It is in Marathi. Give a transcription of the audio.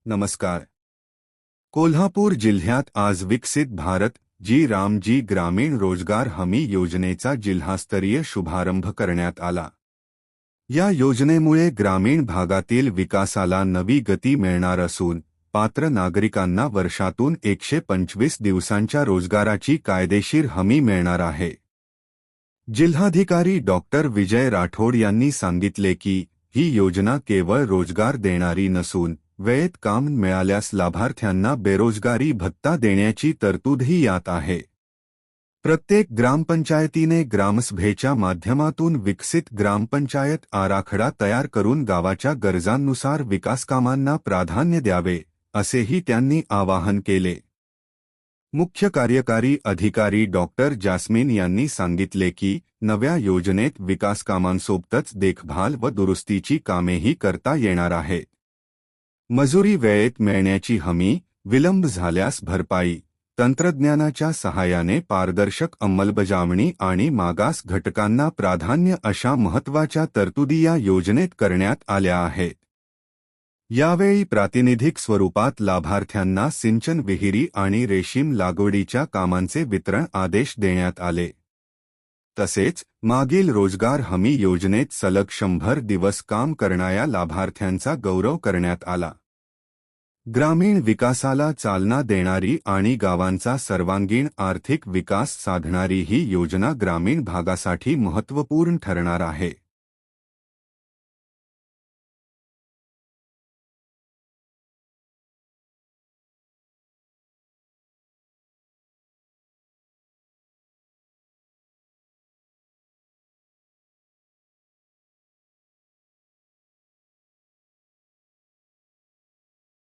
नमस्कार. कोल्हापूर जिल्ह्यात आज विकसित भारत जी रामजी ग्रामीण रोजगार हमी योजनेचा जिल्हास्तरीय शुभारंभ करण्यात आला. या योजनेमुळे ग्रामीण भागातील विकासाला नवी गती मिळणार असून पात्र नागरिकांना वर्षातून 125 दिवसांच्या रोजगाराची कायदेशीर हमी मिळणार आहे. जिल्हाधिकारी डॉक्टर विजय राठोड यांनी सांगितले की ही योजना केवळ रोजगार देणारी नसून वेळेत काम मिळाल्यास लाभार्थ्यांना बेरोजगारी भत्ता देण्याची तरतूदही यात आहे. प्रत्येक ग्रामपंचायतीने ग्रामसभेच्या माध्यमातून विकसित ग्रामपंचायत आराखडा तयार करून गावाच्या गरजांनुसार विकासकामांना प्राधान्य द्यावे, असेही त्यांनी आवाहन केले. मुख्य कार्यकारी अधिकारी डॉक्टर जास्मिन यांनी सांगितले की नव्या योजनेत विकासकामांसोबतच देखभाल व दुरुस्तीची कामेही करता येणार आहेत. मजुरी वेळेत मिळण्याची हमी, विलंब झाल्यास भरपाई, तंत्रज्ञानाच्या सहाय्याने पारदर्शक अंमलबजावणी आणि मागास घटकांना प्राधान्य अशा महत्त्वाच्या तरतुदी या योजनेत करण्यात आल्या आहेत. यावेळी प्रातिनिधिक स्वरूपात लाभार्थ्यांना सिंचन विहिरी आणि रेशीम लागवडीच्या कामांचे वितरण आदेश देण्यात आले. तसेच मागील रोजगार हमी योजनेत सलग 100 दिवस काम करणाऱ्या लाभार्थ्यांचा गौरव करण्यात आला. ग्रामीण विकासाला चालना देणारी आणि गावांचा सर्वांगीण आर्थिक विकास साधणारी ही योजना ग्रामीण भागासाठी महत्त्वपूर्ण ठरणार आहे.